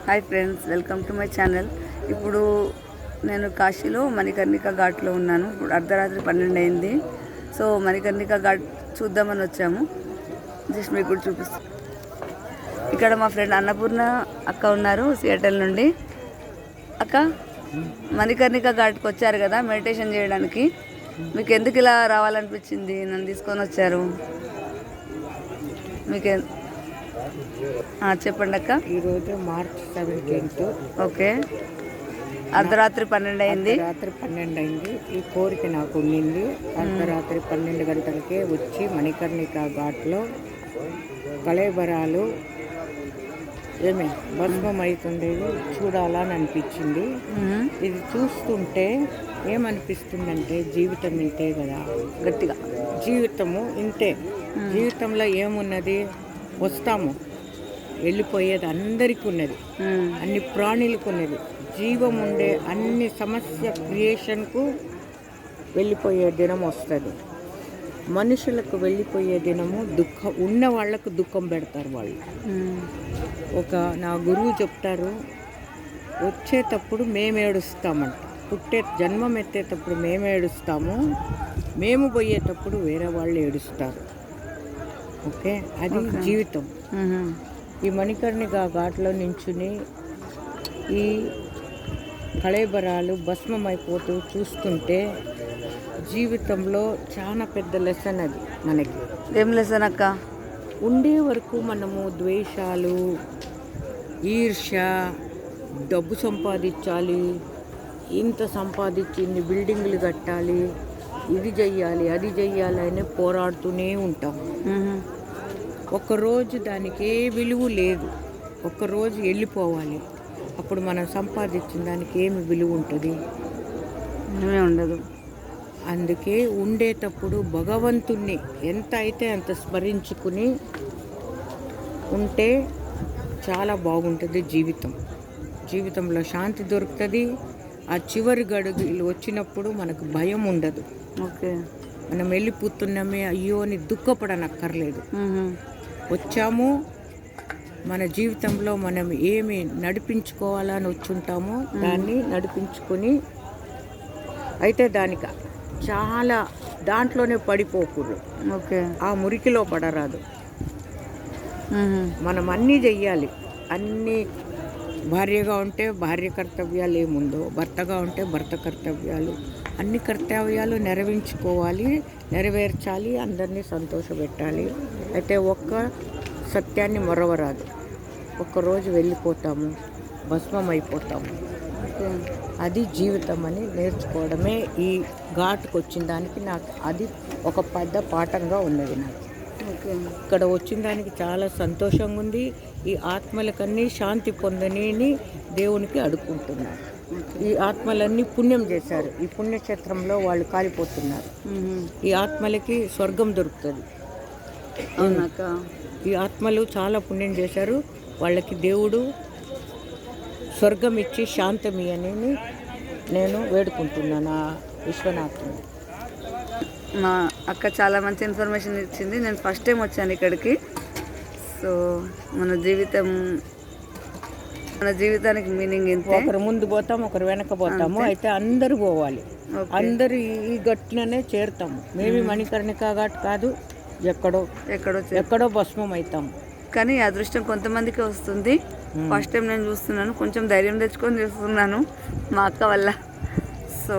Hi friends, welcome to my channel. ఇప్పుడు నేను కాశీలో మణికర్ణిక ఘాట్లో ఉన్నాను. ఇప్పుడు అర్ధరాత్రి 12 అయింది. సో మణికర్ణిక ఘాట్ చూద్దామని వచ్చాము. జస్ట్ మీకు కూడా చూపిస్తాను. ఇక్కడ మా ఫ్రెండ్ అన్నపూర్ణ అక్క ఉన్నారు, సియాటల్ నుండి. అక్క, మణికర్ణిక ఘాట్కి వచ్చారు కదా మెడిటేషన్ చేయడానికి. మీకు ఎందుకు ఇలా రావాలనిపించింది? నన్ను తీసుకొని వచ్చారు. మీకే చెప్పండి అక్క. ఈరోజు మార్చ్ 17. ఓకే, అర్ధరాత్రి 12 అయింది. రాత్రి 12 అయింది. ఈ కోరిక నాకు ఉండింది. అర్ధరాత్రి 12 గంటలకే వచ్చి మణికర్ణిక ఘాట్లో కళేబరాలు ఏమి భస్మం అవుతుండేది చూడాలని అనిపించింది. ఇది చూస్తుంటే ఏమనిపిస్తుందంటే జీవితం ఇంతే కదా, గట్టిగా జీవితము ఇంతే. జీవితంలో ఏమున్నది? వస్తాము, వెళ్ళిపోయేది అందరికీ ఉన్నది, అన్ని ప్రాణులకు ఉన్నది. జీవం ఉండే అన్ని సమస్య క్రియేషన్కు వెళ్ళిపోయే దినం వస్తుంది. మనుషులకు వెళ్ళిపోయే దినము దుఃఖం ఉన్న వాళ్ళకు దుఃఖం పెడతారు వాళ్ళు. ఒక నా గురువు చెప్తారు, వచ్చేటప్పుడు మేము ఏడుస్తామంట, జన్మం ఎత్తేటప్పుడు మేము ఏడుస్తాము, మేము పోయేటప్పుడు వేరే వాళ్ళు ఏడుస్తారు. ఓకే, అది జీవితం. ఈ మణికర్ణిక ఘాట్లో నించుని ఈ కళేబరాలు భస్మం అయిపోతూ చూస్తుంటే జీవితంలో చాలా పెద్ద లెసన్ అది మనకి. ఏం లెసన్ అక్క? ఉండే వరకు మనము ద్వేషాలు, ఈర్ష్య, డబ్బు సంపాదించాలి, ఇంత సంపాదించి ఇన్ని బిల్డింగ్లు కట్టాలి, ఇది చెయ్యాలి అది చెయ్యాలి అని పోరాడుతూనే ఉంటాం. ఒక్కరోజు దానికి ఏ విలువ లేదు. ఒక్కరోజు వెళ్ళిపోవాలి. అప్పుడు మనం సంపాదించిన దానికి ఏమి విలువ ఉంటుంది? ఏమీ ఉండదు. అందుకే ఉండేటప్పుడు భగవంతుణ్ణి ఎంత అయితే అంత స్మరించుకుని ఉంటే చాలా బాగుంటుంది జీవితం. జీవితంలో శాంతి దొరుకుతుంది. ఆ చివరి గడుగులు వచ్చినప్పుడు మనకు భయం ఉండదు. ఓకే, మనం వెళ్ళిపోతున్నామే అయ్యో అని దుఃఖపడనక్కర్లేదు. వచ్చాము, మన జీవితంలో మనం ఏమి నడిపించుకోవాలని వచ్చుంటామో దాన్ని నడిపించుకొని అయితే దానికి చాలా దాంట్లోనే పడిపోకూడదు. ఓకే, ఆ మురికిలో పడరాదు. మనం అన్నీ చెయ్యాలి. అన్నీ భార్యగా ఉంటే భార్య కర్తవ్యాలు ఏముందో, భర్తగా ఉంటే భర్త కర్తవ్యాలు, అన్ని కర్తవ్యాలు నెరవేర్చాలి, అందరినీ సంతోషపెట్టాలి. అయితే ఒక్క సత్యాన్ని మరవరాదు. ఒక్కరోజు వెళ్ళిపోతాము, భస్మం అయిపోతాము. అది జీవితం అని నేర్చుకోవడమే ఈ ఘాట్కి వచ్చిన దానికి నాకు అది ఒక పెద్ద పాఠంగా ఉన్నది. నాకు ఇక్కడ వచ్చిన దానికి చాలా సంతోషంగా ఉంది. ఈ ఆత్మలకన్నీ శాంతి పొందని దేవునికి అడుక్కుంటున్నారు. ఈ ఆత్మలన్నీ పుణ్యం చేశారు. ఈ పుణ్యక్షేత్రంలో వాళ్ళు కాలిపోతున్నారు. ఈ ఆత్మలకి స్వర్గం దొరుకుతుంది. అవునాక? ఈ ఆత్మలు చాలా పుణ్యం చేశారు. వాళ్ళకి దేవుడు స్వర్గం ఇచ్చి శాంతమి అని నేను వేడుకుంటున్నాను ఆ విశ్వనాథుని. మా అక్క చాలా మంచి ఇన్ఫర్మేషన్ ఇచ్చింది. నేను ఫస్ట్ టైం వచ్చాను ఇక్కడికి. సో మన జీవితానికి మీనింగ్ ఇంతే. ఒకరు ముందు పోతాం, ఒకరు వెనక పోతాము. అయితే అందరూ పోవాలి. అందరూ ఈ గట్టులోనే చేరుతాము. మేబీ మణికర్ణిక ఘాట్ కాదు, ఎక్కడో భస్మం అవుతాము. కానీ అదృష్టం కొంతమందికి వస్తుంది. ఫస్ట్ టైం నేను చూస్తున్నాను. కొంచెం ధైర్యం తెచ్చుకొని చూస్తున్నాను మా అక్క వల్ల. సో